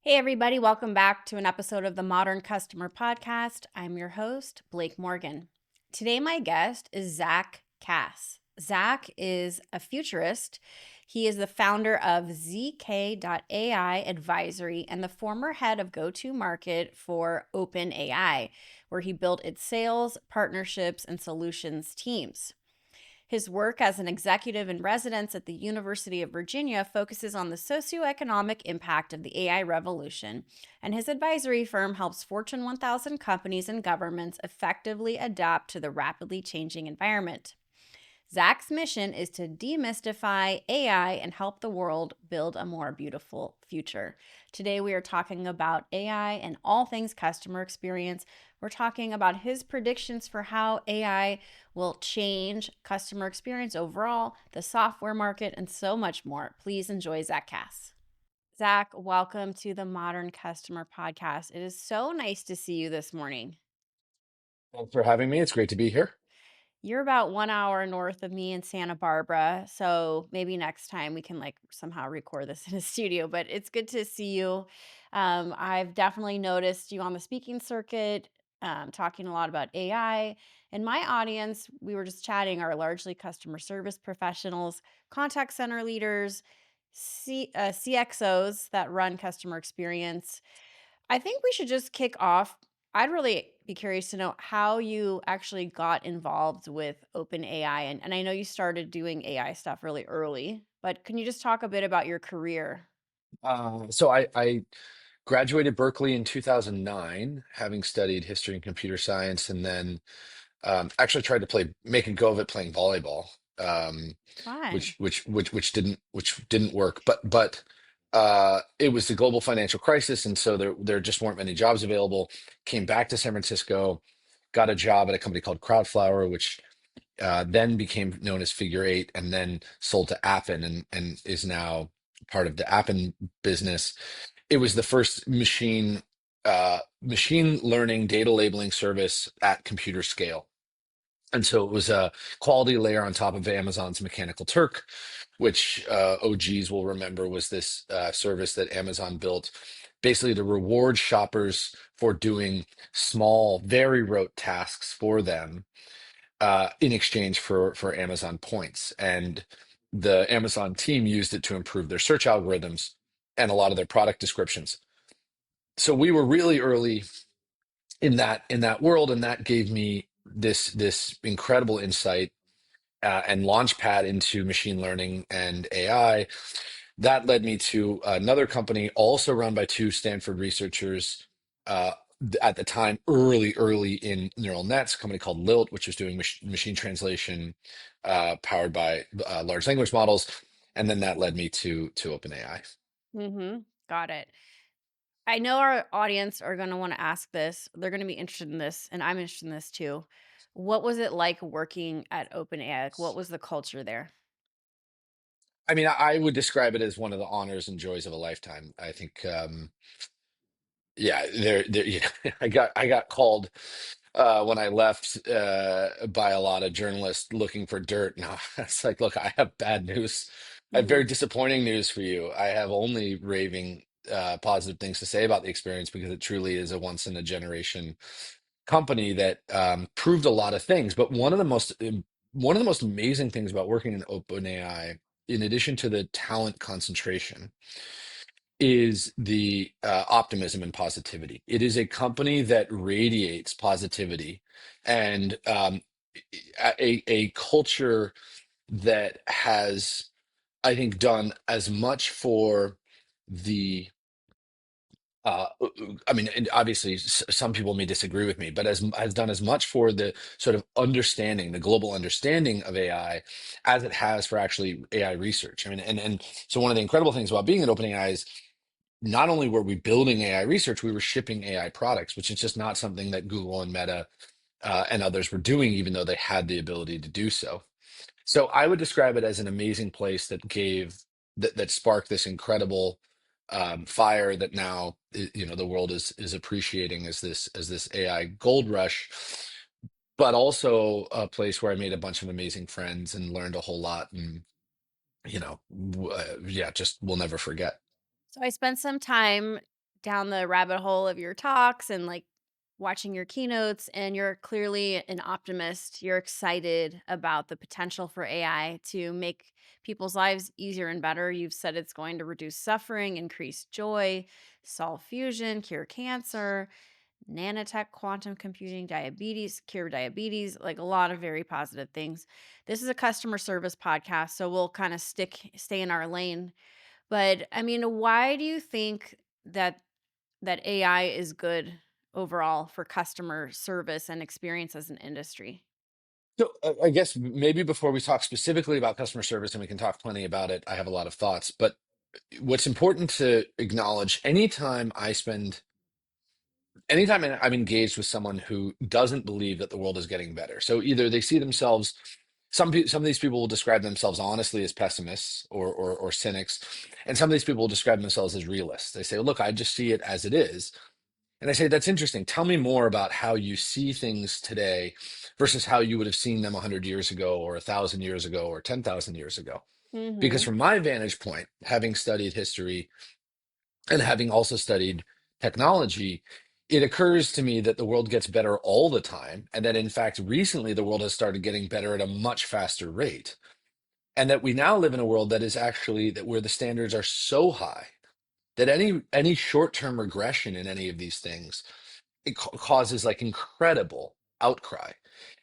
Hey, everybody, welcome back to an episode of the Modern Customer Podcast. I'm your host, Blake Morgan. Today, my guest is Zack Kass. Zack is a futurist. He is the founder of ZKAI Advisory and the former head of go-to-market for OpenAI, where he built its sales, partnerships, and solutions teams. His work as an executive in residence at the University of Virginia focuses on the socioeconomic impact of the AI revolution, and his advisory firm helps Fortune 1000 companies and governments effectively adapt to the rapidly changing environment. Zack's mission is to demystify AI and help the world build a more beautiful future. Today, we are talking about AI and all things customer experience. We're talking about his predictions for how AI will change customer experience overall, the software market, and so much more. Please enjoy Zack Kass. Zack, welcome to the Modern Customer Podcast. It is so nice to see you this morning. Thanks for having me. It's great to be here. You're about 1 hour north of me in Santa Barbara, so maybe next time we can, somehow record this in a studio, but it's good to see you. I've definitely noticed you on the speaking circuit, talking a lot about AI. And my audience, we were just chatting, are largely customer service professionals, contact center leaders, CXOs that run customer experience. I think we should just kick off. I'd really be curious to know how you actually got involved with OpenAI. And I know you started doing AI stuff really early, but can you just talk a bit about your career? So I graduated Berkeley in 2009, having studied history and computer science, and then actually tried to make a go of it playing volleyball, um, Fun. which didn't work. But it was the global financial crisis, and so there just weren't many jobs available. Came back to San Francisco, got a job at a company called Crowdflower, which then became known as Figure Eight, and then sold to Appen, and is now part of the Appen business. It was the first machine learning data labeling service at computer scale. And so it was a quality layer on top of Amazon's Mechanical Turk, which OGs will remember was this service that Amazon built basically to reward shoppers for doing small, very rote tasks for them in exchange for Amazon points. And the Amazon team used it to improve their search algorithms and a lot of their product descriptions. So we were really early in that world, and that gave me this incredible insight and launch pad into machine learning and AI. That led me to another company also run by two Stanford researchers at the time, early in neural nets, a company called Lilt, which was doing machine translation powered by large language models. And then that led me to OpenAI. Mm-hmm. Got it. I know our audience are going to want to ask this. They're going to be interested in this, and I'm interested in this too. What was it like working at OpenAI? What was the culture there? I mean, I would describe it as one of the honors and joys of a lifetime. I think, yeah, you know, I got called when I left by a lot of journalists looking for dirt. Now it's like, look, I have bad news. I have very Hmm. disappointing news for you. I have only raving positive things to say about the experience because it truly is a once in a generation company that proved a lot of things. But one of the most amazing things about working in OpenAI, in addition to the talent concentration, is the optimism and positivity. It is a company that radiates positivity and a culture that has, I think, done as much for the I mean, and obviously, some people may disagree with me, but has done as much for the sort of understanding, the global understanding of AI, as it has for actually AI research. I mean, and so one of the incredible things about being at OpenAI is not only were we building AI research, we were shipping AI products, which is just not something that Google and Meta and others were doing, even though they had the ability to do so. So I would describe it as an amazing place that sparked this incredible fire that now you know the world is appreciating as this AI gold rush, but also a place where I made a bunch of amazing friends and learned a whole lot, and yeah, just we'll never forget. So I spent some time down the rabbit hole of your talks and like watching your keynotes, and you're clearly an optimist. You're excited about the potential for AI to make people's lives easier and better. You've said it's going to reduce suffering, increase joy, solve fusion, cure cancer, nanotech, quantum computing, diabetes, cure diabetes, like a lot of very positive things. This is a customer service podcast, so we'll kind of stay in our lane. But I mean, why do you think that AI is good overall for customer service and experience as an industry? So I guess maybe before we talk specifically about customer service, and we can talk plenty about it, I have a lot of thoughts. But what's important to acknowledge, anytime I'm engaged with someone who doesn't believe that the world is getting better. So either they see themselves, some of these people will describe themselves honestly as pessimists or cynics, and some of these people will describe themselves as realists. They say, "Look, I just see it as it is." And I say, "That's interesting. Tell me more about how you see things today versus how you would have seen them 100 years ago, or 1,000 years ago, or 10,000 years ago." Because Mhm. from my vantage point, having studied history and having also studied technology, it occurs to me that the world gets better all the time, and that in fact, recently the world has started getting better at a much faster rate, and that we now live in a world that is actually that where the standards are so high that any short-term regression in any of these things, it causes like incredible outcry.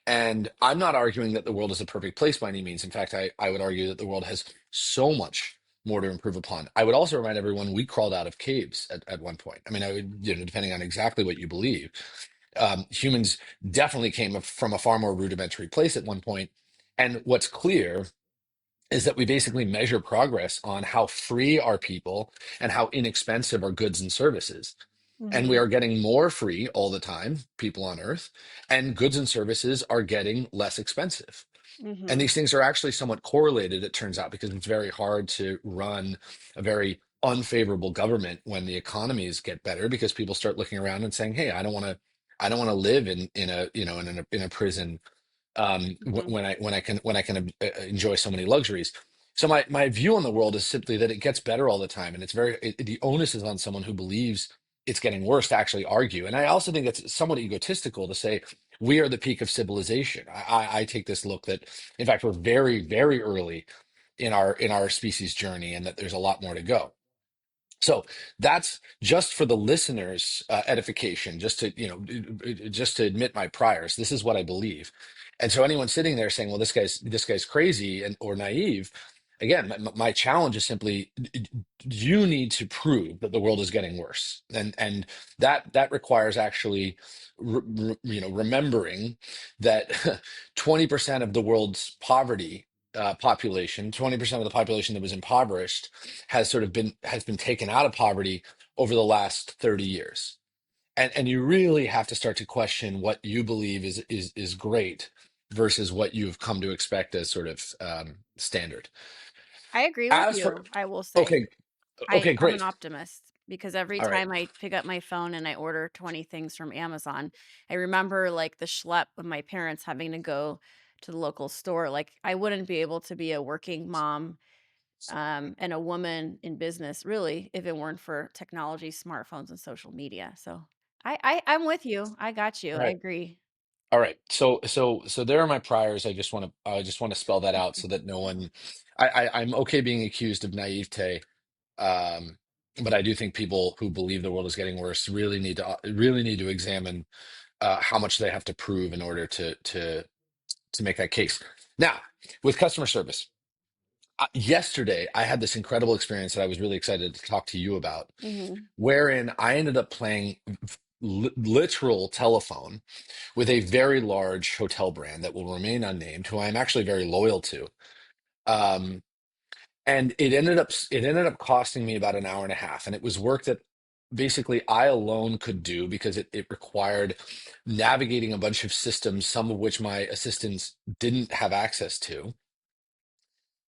And I'm not arguing that the world is a perfect place by any means. In fact, I would argue that the world has so much more to improve upon. I would also remind everyone we crawled out of caves at one point. I mean, I would, depending on exactly what you believe, humans definitely came from a far more rudimentary place at one point. And what's clear is that we basically measure progress on how free are people and how inexpensive are goods and services. And we Mhm. are getting more free all the time, people on Earth, and goods and services are getting less expensive. And Mhm. these things are actually somewhat correlated, it turns out, because it's very hard to run a very unfavorable government when the economies get better, because people start looking around and saying, "Hey, I don't want to live in a prison Mhm. when I can enjoy so many luxuries." So my view on the world is simply that it gets better all the time, and the onus is on someone who believes it's getting worse to actually argue. And I also think it's somewhat egotistical to say we are the peak of civilization. I take this look that in fact we're very very early in our species journey, and that there's a lot more to go. So that's just for the listeners' edification, just to admit my priors. This is what I believe, and so anyone sitting there saying, "Well, this guy's crazy and or naive," again, my challenge is simply, you need to prove that the world is getting worse, and that requires actually, remembering that 20% of the world's poverty population, 20% of the population that was impoverished has been taken out of poverty over the last 30 years. And you really have to start to question what you believe is great versus what you've come to expect as sort of standard. I agree with As for you, I will say. Okay, okay, I'm an great. optimist because every All right. time I pick up my phone and I order 20 things from Amazon, I remember like the schlep of my parents having to go to the local store. Like I wouldn't be able to be a working mom and a woman in business really if it weren't for technology, smartphones, and social media. So I'm with you. I got you. All I right. agree. All right. So there are my priors. I just want to spell that out so that no one I'm okay being accused of naivete. Um, but I do think people who believe the world is getting worse really need to examine how much they have to prove in order to make that case. Now, with customer service, yesterday I had this incredible experience that I was really excited to talk to you about, Mhm. wherein I ended up playing literal telephone with a very large hotel brand that will remain unnamed, who I'm actually very loyal to. Um, and it ended up costing me about an hour and a half, and it was work that basically I alone could do because it required navigating a bunch of systems, some of which my assistants didn't have access to,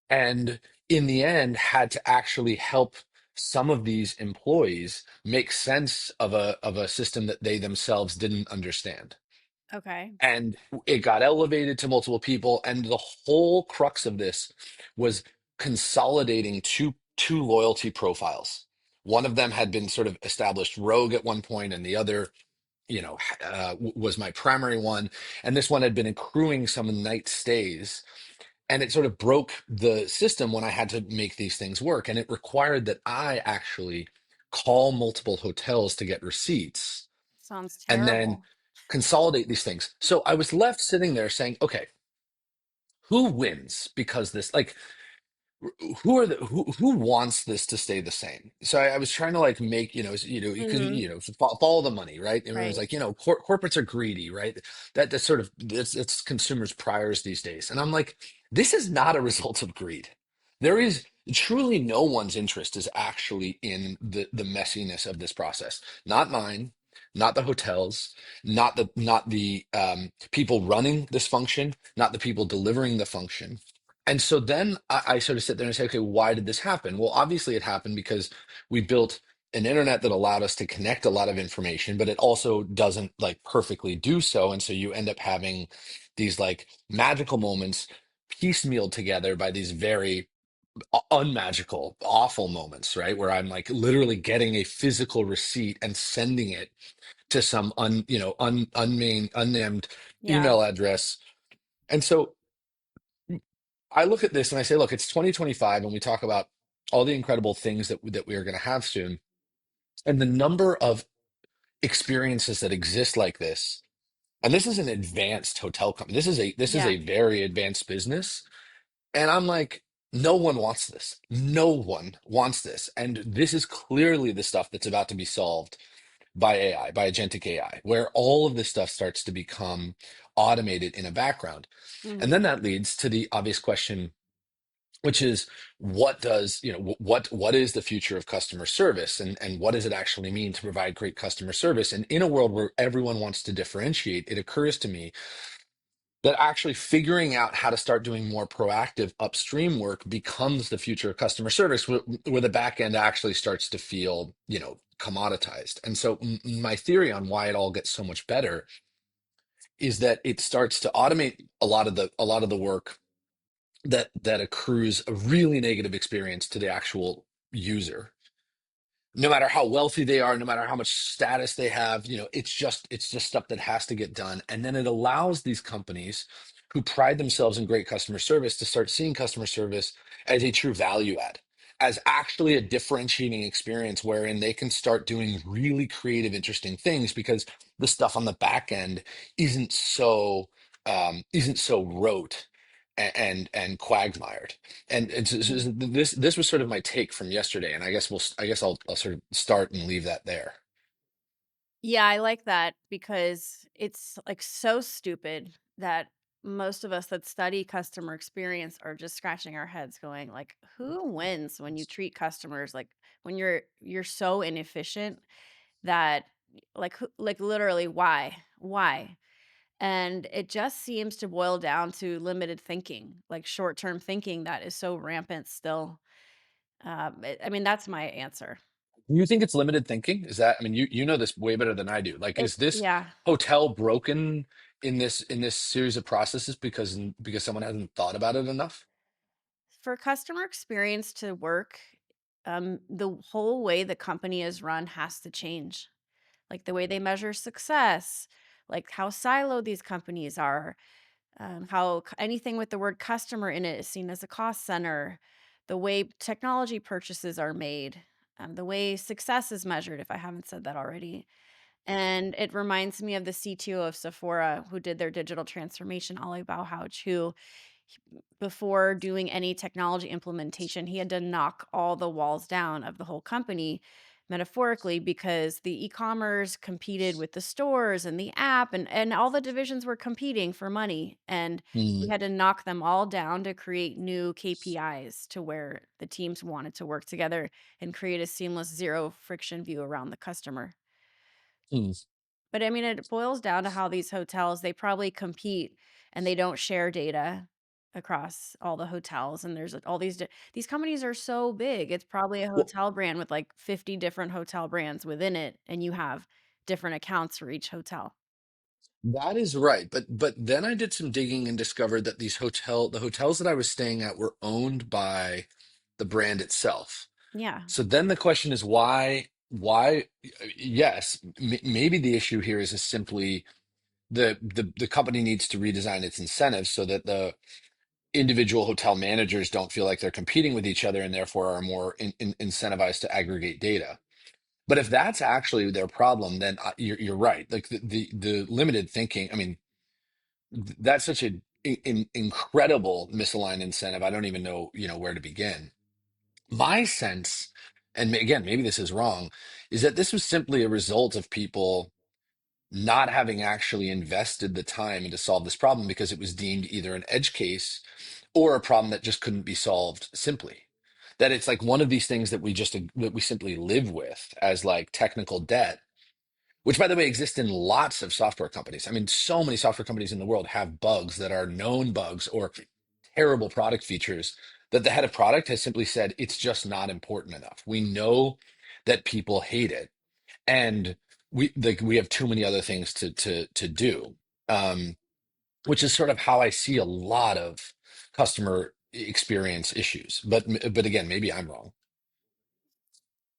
and in the end had to actually help some of these employees make sense of a system that they themselves didn't understand. Okay. And it got elevated to multiple people, and the whole crux of this was consolidating two loyalty profiles. One of them had been sort of established rogue at one point, and the other, was my primary one. And this one had been accruing some night stays, and it sort of broke the system when I had to make these things work. And it required that I actually call multiple hotels to get receipts Sounds and then terrible. consolidate these things. So I was left sitting there saying, okay, who wins? Because this, like, who wants this to stay the same? So I was trying to like make, because Hmm. follow the money, right? And it was Right. like, corporates are greedy, right? That's sort of it's consumers' priors these days. And I'm like, this is not a result of greed. There is truly no one's interest is actually in the messiness of this process. Not mine, not the hotels, not the people running this function, not the people delivering the function. And so then I sort of sit there and say, okay, why did this happen? Well, obviously it happened because we built an internet that allowed us to connect a lot of information, but it also doesn't like perfectly do so. And so you end up having these like magical moments piecemealed together by these very unmagical, awful moments, right? Where I'm like literally getting a physical receipt and sending it to some unnamed Yeah. email address. And so I look at this and I say, look, it's 2025, and we talk about all the incredible things that we are going to have soon, and the number of experiences that exist like this. And this is an advanced hotel company. This is a Yeah. very advanced business, and I'm like, no one wants this. No one wants this, and this is clearly the stuff that's about to be solved by AI, by agentic AI, where all of this stuff starts to become automated in a background. And Hmm. then that leads to the obvious question, which is what is the future of customer service, and what does it actually mean to provide great customer service? And in a world where everyone wants to differentiate, it occurs to me that actually figuring out how to start doing more proactive upstream work becomes the future of customer service, where the back end actually starts to feel commoditized. And so my theory on why it all gets so much better is that it starts to automate a lot of the work that accrues a really negative experience to the actual user, no matter how wealthy they are, no matter how much status they have. It's just stuff that has to get done. And then it allows these companies who pride themselves in great customer service to start seeing customer service as a true value add, as actually a differentiating experience wherein they can start doing really creative, interesting things, because the stuff on the back end isn't so rote and quagmired. And so this was sort of my take from yesterday, and I guess I'll sort of start and leave that there. Yeah, I like that because it's like so stupid that most of us that study customer experience are just scratching our heads going like who wins when you treat customers like when you're so inefficient that like literally why? And it just seems to boil down to limited thinking, like short-term thinking that is so rampant still. I mean that's my answer. Do you think it's limited thinking? Is that, I mean, you know this way better than I do. Like, is this Yeah. hotel broken in this series of processes because someone hasn't thought about it enough? For customer experience to work, the whole way the company is run has to change. Like the way they measure success, like how siloed these companies are, anything with the word customer in it is seen as a cost center, the way technology purchases are made, the way success is measured, if I haven't said that already. And it reminds me of the CTO of Sephora who did their digital transformation, Ali Bauhaus, who before doing any technology implementation, he had to knock all the walls down of the whole company, metaphorically, because the e-commerce competed with the stores and the app, and all the divisions were competing for money. And he Mm, had to knock them all down to create new KPIs to where the teams wanted to work together and create a seamless zero friction view around the customer. mm. But I mean, it boils down to how these hotels, they probably compete and they don't share data across all the hotels. And there's all these companies are so big. It's probably a Well, hotel brand with like 50 different hotel brands within it. And you have different accounts for each hotel. that is right, but then I did some digging and discovered that the hotels that I was staying at were owned by the brand itself. Yeah. So then the question is why yes, maybe the issue here is simply the company needs to redesign its incentives so that the individual hotel managers don't feel like they're competing with each other and therefore are more incentivized to aggregate data. But if that's actually their problem, then you're right. Like the limited thinking. I mean, that's such an incredible misaligned incentive. I don't even know, where to begin. My sense, and again, maybe this is wrong, is that this was simply a result of people not having actually invested the time to solve this problem because it was deemed either an edge case or a problem that just couldn't be solved simply. That it's like one of these things that we simply live with as like technical debt, which by the way exists in lots of software companies. I mean, so many software companies in the world have bugs that are known bugs or terrible product features that the head of product has simply said it's just not important enough. We know that people hate it, and we have too many other things to do. Um, which is sort of how I see a lot of customer experience issues. But again, maybe I'm wrong.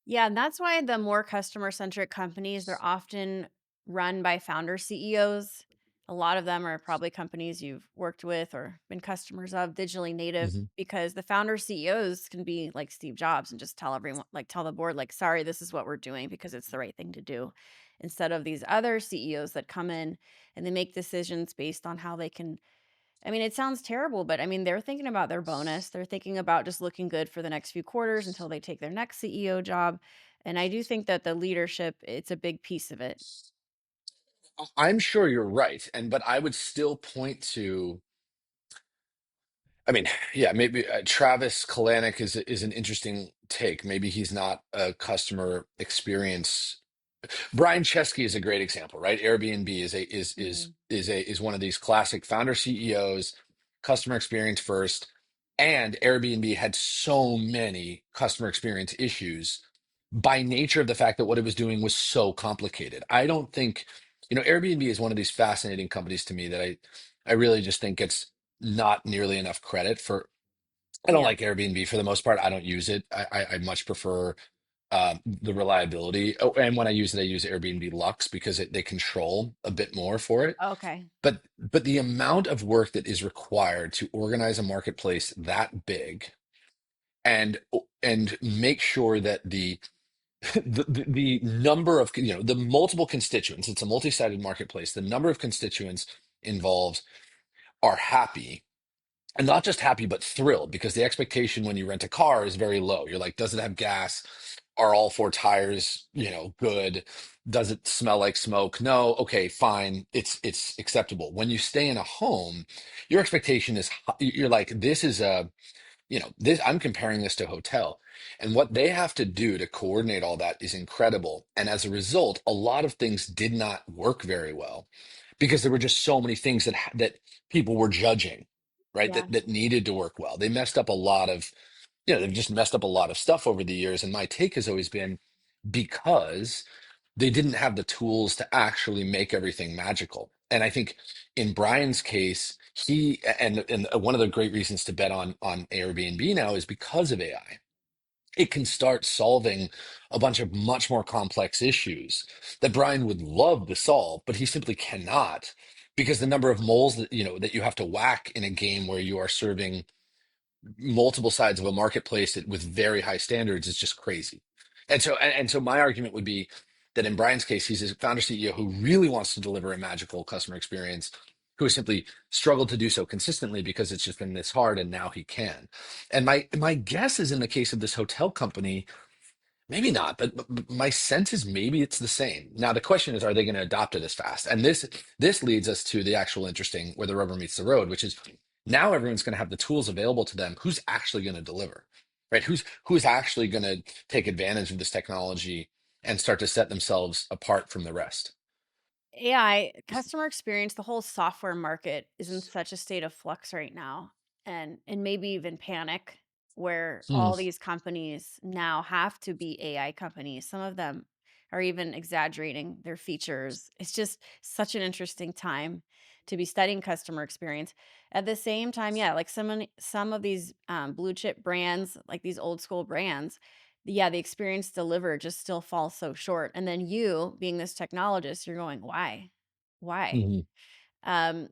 Yeah, and that's why the more customer-centric companies, they're often run by founder CEOs. A lot of them are probably companies you've worked with or been customers of, digitally native, Hmm. because the founder CEOs can be like Steve Jobs and just tell everyone, like tell the board, like, sorry, this is what we're doing because it's the right thing to do. Instead of these other CEOs that come in and they make decisions based on how they can. I mean, it sounds terrible, but I mean, they're thinking about their bonus. They're thinking about just looking good for the next few quarters until they take their next CEO job. And I do think that the leadership, it's a big piece of it. I'm sure you're right, and but I would still point to. I mean, yeah, maybe Travis Kalanick is an interesting take. Maybe he's not a customer experience. Brian Chesky is a great example, right? Airbnb Mhm. is one of these classic founder CEOs, customer experience first, and Airbnb had so many customer experience issues by nature of the fact that what it was doing was so complicated. I don't think, Airbnb is one of these fascinating companies to me that I really just think gets not nearly enough credit for. I don't Yeah. like Airbnb for the most part. I don't use it. I much prefer the reliability. Oh, and when I use it, I use Airbnb Lux because they control a bit more for it. Okay. But the amount of work that is required to organize a marketplace that big and make sure that the number of the multiple constituents, it's a multi-sided marketplace, the number of constituents involved are happy, and not just happy, but thrilled because the expectation when you rent a car is very low. You're like, does it have gas? Are all four tires, good? Does it smell like smoke? No. Okay, fine. It's acceptable. When you stay in a home, your expectation is you're like, this is this I'm comparing this to hotel. And what they have to do to coordinate all that is incredible. And as a result, a lot of things did not work very well because there were just so many things that people were judging, right? Yeah. That needed to work well. They messed up a lot of, they've just messed up a lot of stuff over the years. And my take has always been because they didn't have the tools to actually make everything magical. And I think in Brian's case, and one of the great reasons to bet on Airbnb now is because of AI. It can start solving a bunch of much more complex issues that Brian would love to solve, but he simply cannot because the number of moles that you have to whack in a game where you are serving multiple sides of a marketplace with very high standards is just crazy. And so my argument would be that in Brian's case, he's a founder CEO who really wants to deliver a magical customer experience, who has simply struggled to do so consistently because it's just been this hard, and now he can. And my guess is in the case of this hotel company, maybe not, but my sense is maybe it's the same. Now the question is, are they going to adopt it as fast? And this leads us to the actual interesting where the rubber meets the road, which is now everyone's going to have the tools available to them. Who's actually going to deliver, right? Who's actually going to take advantage of this technology and start to set themselves apart from the rest? AI, customer experience, the whole software market is in such a state of flux right now, and maybe even panic, where Hmm. all these companies now have to be AI companies. Some of them are even exaggerating their features. It's just such an interesting time to be studying customer experience. At the same time, yeah, like some of these blue chip brands, like these old school brands, yeah, the experience delivered just still falls so short. And then you, being this technologist, you're going, why? Why? Mhm. Um,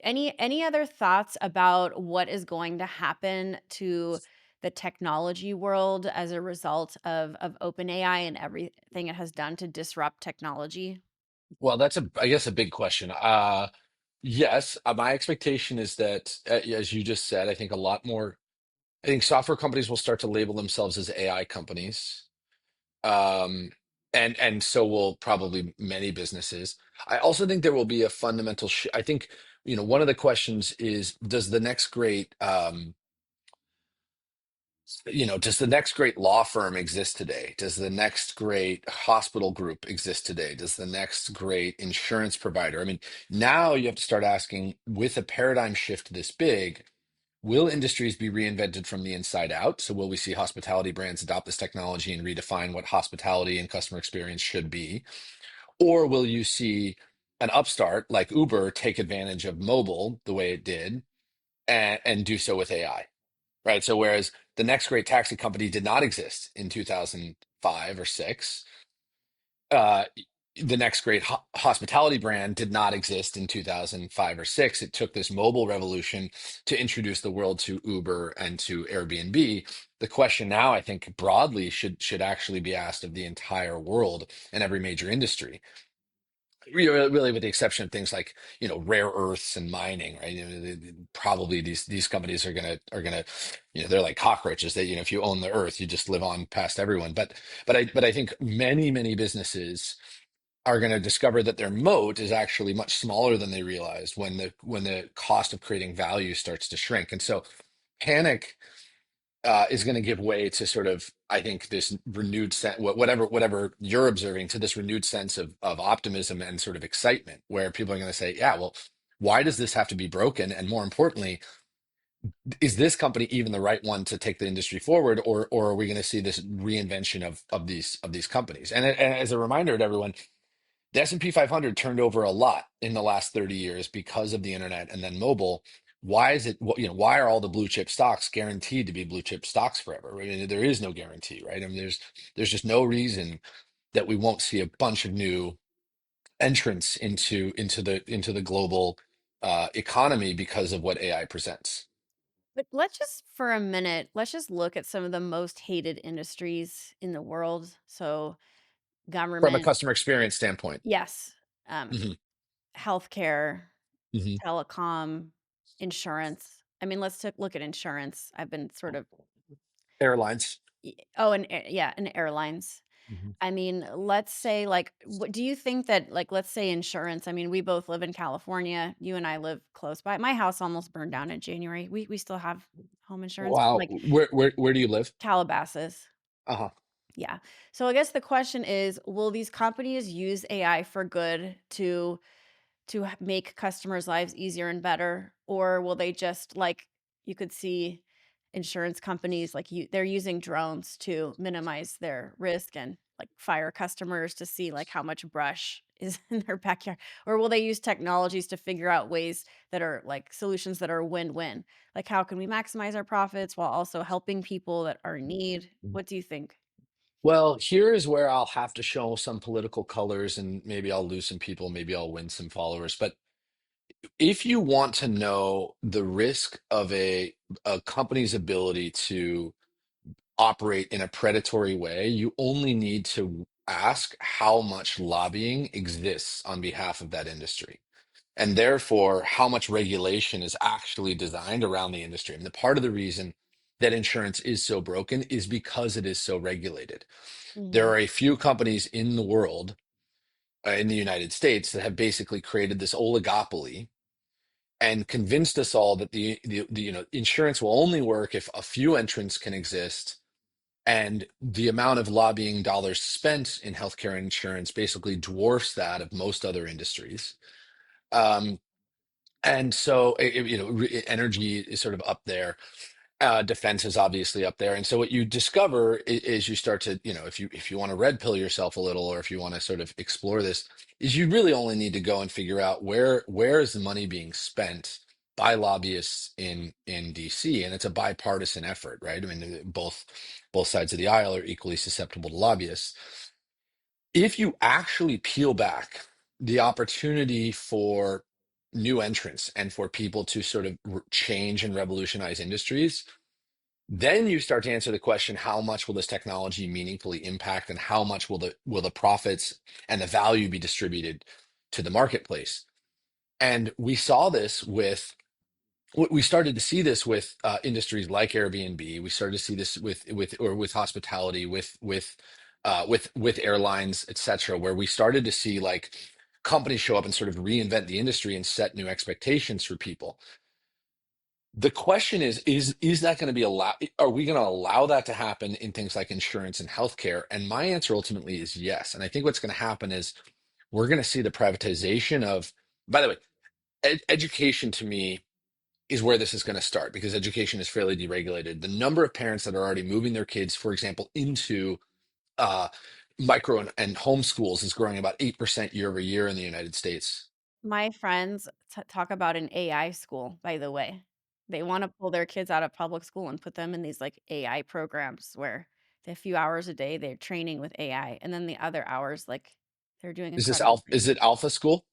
any other thoughts about what is going to happen to the technology world as a result of OpenAI and everything it has done to disrupt technology? Well, that's I guess, a big question. Yes, my expectation is that, as you just said, I think a lot more. I think software companies will start to label themselves as AI companies, um, and so will probably many businesses. I also think there will be a fundamental I think, one of the questions is, does the next great law firm exist today? Does the next great hospital group exist today? Does the next great insurance provider? I mean, now you have to start asking, with a paradigm shift this big, will industries be reinvented from the inside out? So will we see hospitality brands adopt this technology and redefine what hospitality and customer experience should be? Or will you see an upstart like Uber take advantage of mobile the way it did, and do so with AI? Right. So whereas the next great taxi company did not exist in 2005 or six, uh, the next great hospitality brand did not exist in 2005 or six. It took this mobile revolution to introduce the world to Uber and to Airbnb. The question now, I think, broadly should actually be asked of the entire world and every major industry, really, with the exception of things like, rare earths and mining, right? Probably these companies are gonna, they're like cockroaches. That, if you own the earth, you just live on past everyone. But I think many businesses are going to discover that their moat is actually much smaller than they realized when the cost of creating value starts to shrink. And so panic, is going to give way to, sort of, I think, this renewed sense, whatever you're observing, to this renewed sense of optimism and sort of excitement, where people are going to say, yeah, well, why does this have to be broken? And more importantly, is this company even the right one to take the industry forward, or are we going to see this reinvention of these companies? And as a reminder to everyone, the S&P 500 turned over a lot in the last 30 years because of the internet and then mobile. Why is it, why are all the blue chip stocks guaranteed to be blue chip stocks forever? I mean, there is no guarantee, right? I mean, there's just no reason that we won't see a bunch of new entrants into the global economy because of what AI presents. But let's just for a minute, let's just look at some of the most hated industries in the world. So From a government, customer experience standpoint. yes, um, Hmm. healthcare, Hmm. telecom, insurance. I mean, let's look at insurance. I've been sort of Airlines. oh, and yeah, and airlines. Hmm. I mean, let's say, like, what do you think that, like, let's say insurance? I mean, we both live in California. You and I live close by. My house almost burned down in January. We still have home insurance, Wow. like Where do you live? Calabasas. Uh-huh. Yeah. So I guess the question is, will these companies use AI for good to make customers' lives easier and better, or will they just, like, you could see insurance companies, like, they're using drones to minimize their risk and, like, fire customers to see, like, how much brush is in their backyard, or will they use technologies to figure out ways that are, like, solutions that are win-win? Like, how can we maximize our profits while also helping people that are in need? What do you think? Well, here is where I'll have to show some political colors, and maybe I'll lose some people, maybe I'll win some followers. But if you want to know the risk of a company's ability to operate in a predatory way, you only need to ask how much lobbying exists on behalf of that industry. And therefore, how much regulation is actually designed around the industry. And the part of the reason that insurance is so broken is because it is so regulated. There Mhm. are a few companies in the world, in the United States, that have basically created this oligopoly and convinced us all that the insurance will only work if a few entrants can exist, and the amount of lobbying dollars spent in healthcare and insurance basically dwarfs that of most other industries. Um, and so, energy is sort of up there. Defense is obviously up there. And so what you discover is you start to, if you want to red pill yourself a little, or if you want to sort of explore this, is you really only need to go and figure out where is the money being spent by lobbyists in DC, and it's a bipartisan effort, right? I mean, both sides of the aisle are equally susceptible to lobbyists. If you actually peel back the opportunity for new entrants and for people to sort of change and revolutionize industries, then you start to answer the question, how much will this technology meaningfully impact, and how much will the profits and the value be distributed to the marketplace? And we started to see this with industries like Airbnb. We started to see this with hospitality, with airlines, et cetera, where we started to see like companies show up and sort of reinvent the industry and set new expectations for people. The question is that going to be allowed? Are we going to allow that to happen in things like insurance and healthcare? And my answer ultimately is yes. And I think what's going to happen is we're going to see the privatization of, by the way, education to me is where this is going to start, because education is fairly deregulated. The number of parents that are already moving their kids, for example, into uh, micro and home schools is growing about 8% year over year in the United States. My friends talk about an AI school, by the way. They wanna pull their kids out of public school and put them in these, like, AI programs where a few hours a day, they're training with AI, and then the other hours, like, they're doing incredible Is things. it Alpha School?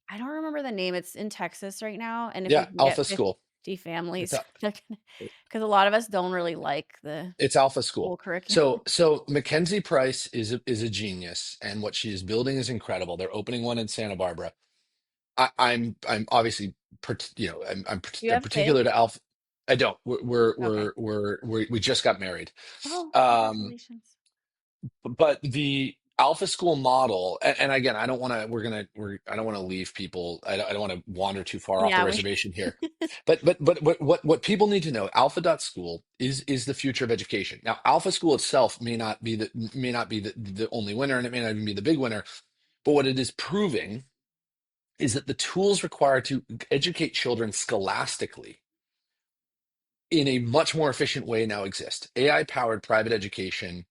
I don't remember the name, it's in Texas right now, and if we Yeah, can get Alpha School. 50 It's families, a, because a lot of us don't really like the it's Alpha School. school curriculum. So Mackenzie Price is a genius, and what she is building is incredible. They're opening one in Santa Barbara. I'm obviously Do you I'm have kids? particular to Alpha. I don't. Okay. We just got married. Oh, Um, congratulations. but the Alpha School model, and again, I don't want to. I don't want to leave people. I don't want to wander too far off the Yeah, we reservation here. But what people need to know, Alpha dot School is the future of education. Now, Alpha School itself may not be the only winner, and it may not even be the big winner. But what it is proving is that the tools required to educate children scholastically in a much more efficient way now exist. AI powered private education,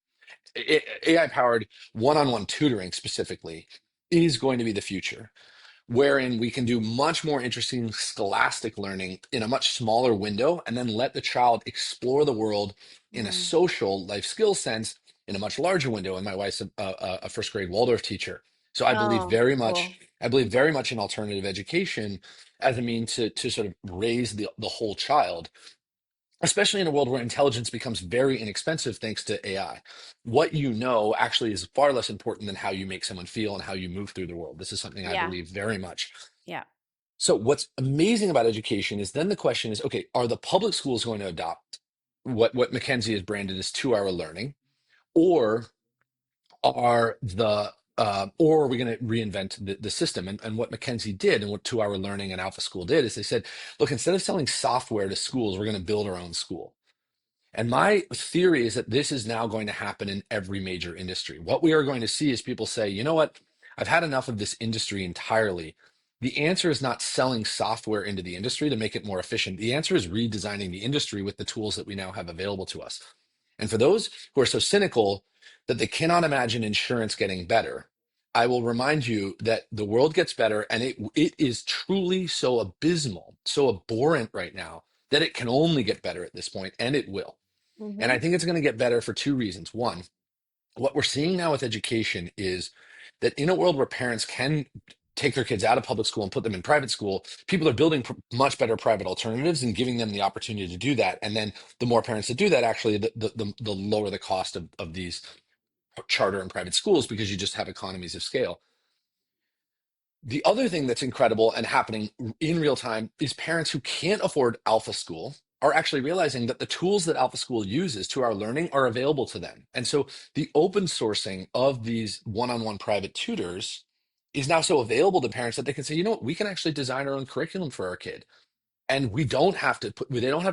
AI powered one on one tutoring specifically, is going to be the future, wherein we can do much more interesting scholastic learning in a much smaller window and then let the child explore the world in a Mm. social life skill sense in a much larger window. And my wife's a first grade Waldorf teacher. So Oh, cool. I believe very much in alternative education as a means to sort of raise the whole child, especially in a world where intelligence becomes very inexpensive thanks to AI. What you know actually is far less important than how you make someone feel and how you move through the world. This is something I Yeah, believe very much. yeah. So, what's amazing about education is then the question is, okay, are the public schools going to adopt what Mackenzie has branded as 2 hour learning, or or are we going to reinvent the system? And what Mackenzie did, and what 2 hour learning and Alpha School did, is they said, look, instead of selling software to schools, we're going to build our own school. And my theory is that this is now going to happen in every major industry. What we are going to see is people say, you know what? I've had enough of this industry entirely. The answer is not selling software into the industry to make it more efficient. The answer is redesigning the industry with the tools that we now have available to us. And for those who are so cynical that they cannot imagine insurance getting better, I will remind you that the world gets better, and it is truly so abysmal, so abhorrent right now that it can only get better at this point, and it will. And I Mhm. think it's going to get better for two reasons. One, what we're seeing now with education is that in a world where parents can take their kids out of public school and put them in private school, people are building much better private alternatives and giving them the opportunity to do that. And then the more parents that do that, actually, the lower the cost of these charter and private schools, because you just have economies of scale. The other thing that's incredible and happening in real time is parents who can't afford Alpha School are actually realizing that the tools that Alpha School uses to our learning are available to them. And so the open sourcing of these one-on-one private tutors is now so available to parents that they can say, you know what, we can actually design our own curriculum for our kid. And they don't have to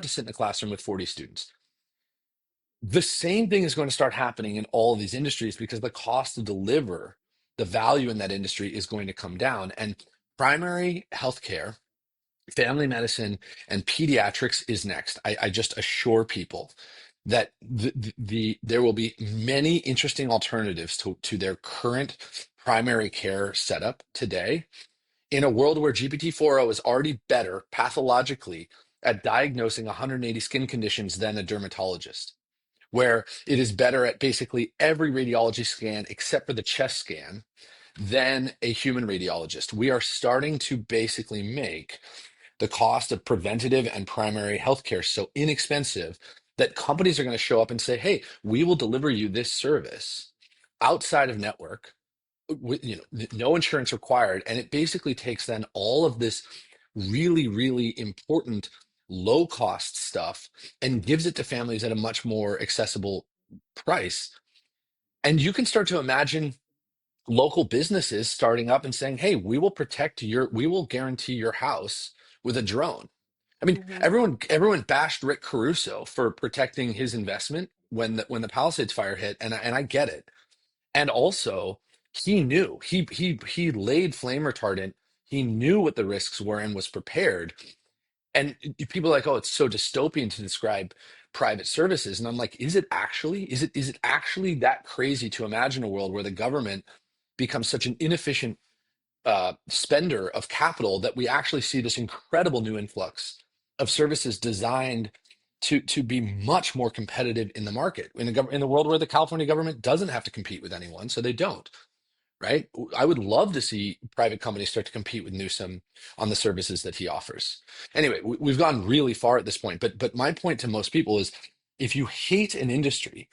sit in a classroom with 40 students. The same thing is going to start happening in all of these industries, because the cost to deliver the value in that industry is going to come down. And primary healthcare, family medicine, and pediatrics is next. I just assure people that there will be many interesting alternatives to their current primary care setup today in a world where GPT-4o is already better pathologically at diagnosing 180 skin conditions than a dermatologist, where it is better at basically every radiology scan except for the chest scan than a human radiologist. We are starting to basically make the cost of preventative and primary healthcare so inexpensive that companies are going to show up and say, hey, we will deliver you this service outside of network with, no insurance required. And it basically takes then all of this really, really important low cost stuff and gives it to families at a much more accessible price. And you can start to imagine local businesses starting up and saying, hey, we will guarantee your house with a drone. I mean, Hmm. everyone bashed Rick Caruso for protecting his investment when the Palisades fire hit, and I get it. And also, he knew he laid flame retardant. He knew what the risks were and was prepared. And people are like, oh, it's so dystopian to describe private services. And I'm like, is it actually? Is it actually that crazy to imagine a world where the government becomes such an inefficient spender of capital that we actually see this incredible new influx of services designed to be much more competitive in the market in a world where the California government doesn't have to compete with anyone, so they don't, right? I would love to see private companies start to compete with Newsom on the services that he offers. Anyway, we've gone really far at this point, but my point to most people is if you hate an industry,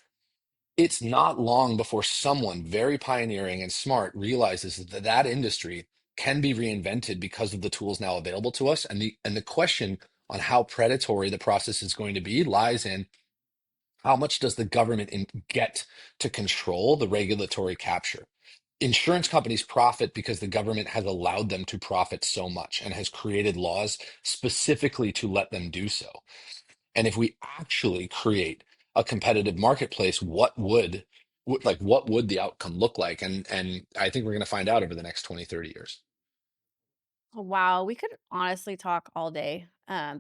it's not long before someone very pioneering and smart realizes that that industry can be reinvented because of the tools now available to us. And the question on how predatory the process is going to be lies in how much does the government get to control the regulatory capture? Insurance companies profit because the government has allowed them to profit so much and has created laws specifically to let them do so. And if we actually create a competitive marketplace, what would the outcome look like? And I think we're going to find out over the next 20, 30 years. Wow, we could honestly talk all day.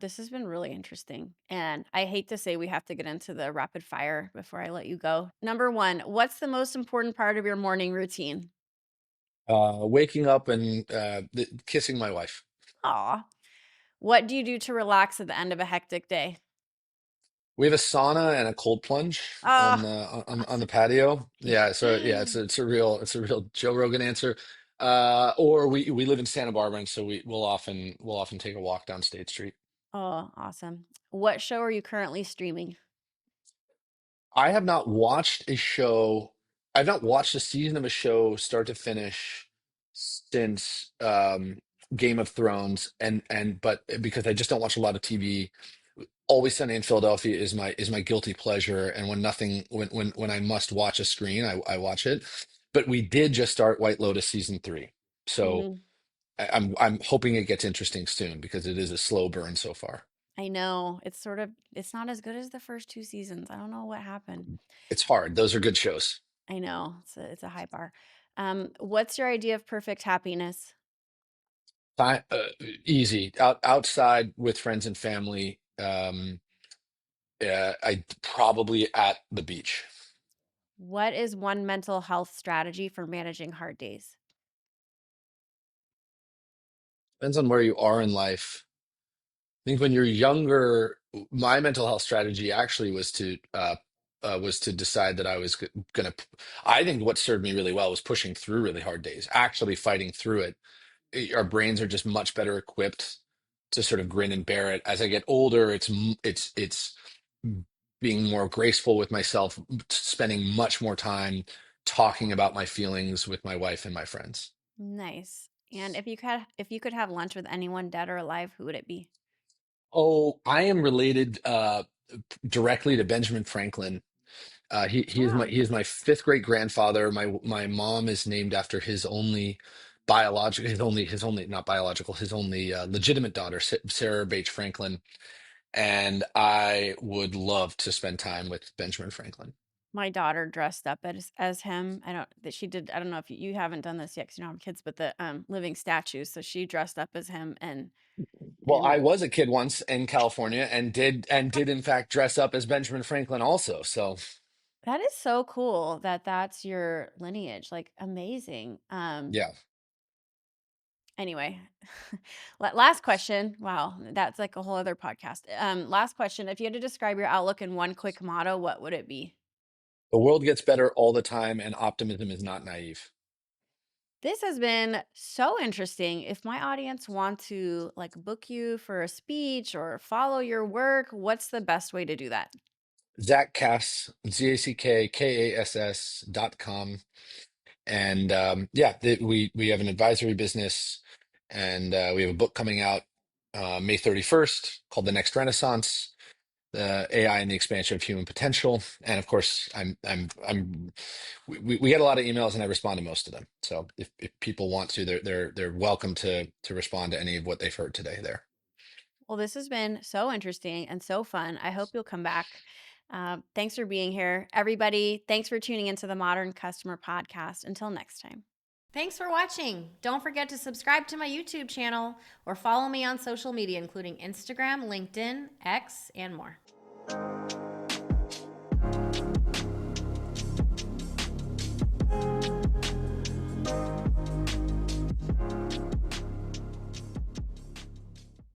This has been really interesting. And I hate to say we have to get into the rapid fire before I let you go. Number one, what's the most important part of your morning routine? Waking up and kissing my wife. Aw. What do you do to relax at the end of a hectic day? We have a sauna and a cold plunge on Oh, the awesome. patio. Yeah, so yeah, it's a real Joe Rogan answer. Or we live in Santa Barbara, and so we'll often take a walk down State Street. Oh, awesome. What show are you currently streaming? I have not watched a show. I've not watched a season of a show start to finish since Game of Thrones, and but because I just don't watch a lot of TV. Always Sunny in Philadelphia is my guilty pleasure, and when I must watch a screen, I watch it. But we did just start White Lotus season 3, so Mhm. I'm hoping it gets interesting soon because it is a slow burn so far. I know. It's not as good as the first 2 seasons. I don't know what happened. It's hard. Those are good shows. I know. It's a high bar. What's your idea of perfect happiness? Fi- uh, Easy outside with friends and family. I probably at the beach. What is one mental health strategy for managing hard days? Depends on where you are in life. I think when you're younger, my mental health strategy actually was to decide that I was gonna. I think what served me really well was pushing through really hard days, actually fighting through it. Our brains are just much better equipped to sort of grin and bear it. As I get older, it's being more graceful with myself, spending much more time talking about my feelings with my wife and my friends. Nice. And if you could have lunch with anyone dead or alive, who would it be? Oh, I am related directly to Benjamin Franklin. Oh, He is my fifth great grandfather. My mom is named after his only not biological his only legitimate daughter, Sarah Bache Franklin, and I would love to spend time with Benjamin Franklin. my daughter dressed up as him. I don't that she did. I don't know if you haven't done this yet because you don't have kids, but the living statues. So she dressed up as him Well, and I was a kid once in California and did in fact dress up as Benjamin Franklin also. So that is so cool that that's your lineage. Like amazing. yeah, Anyway, last question. Wow, that's like a whole other podcast. Last question. If you had to describe your outlook in one quick motto, what would it be? The world gets better all the time, and optimism is not naive. This has been so interesting. If my audience want to like book you for a speech or follow your work, what's the best way to do that? Zack Kass, ZackKass.com. And yeah, we have an advisory business, and we have a book coming out May 31st called The Next Renaissance, the AI and the expansion of human potential. And of course, we get a lot of emails, and I respond to most of them. So if people want to, they're welcome to respond to any of what they've heard today there. Well, this has been so interesting and so fun. I hope you'll come back. Thanks for being here. Everybody, thanks for tuning into the Modern Customer Podcast. Until next time. Thanks for watching. Don't forget to subscribe to my YouTube channel or follow me on social media, including Instagram, LinkedIn, X, and more.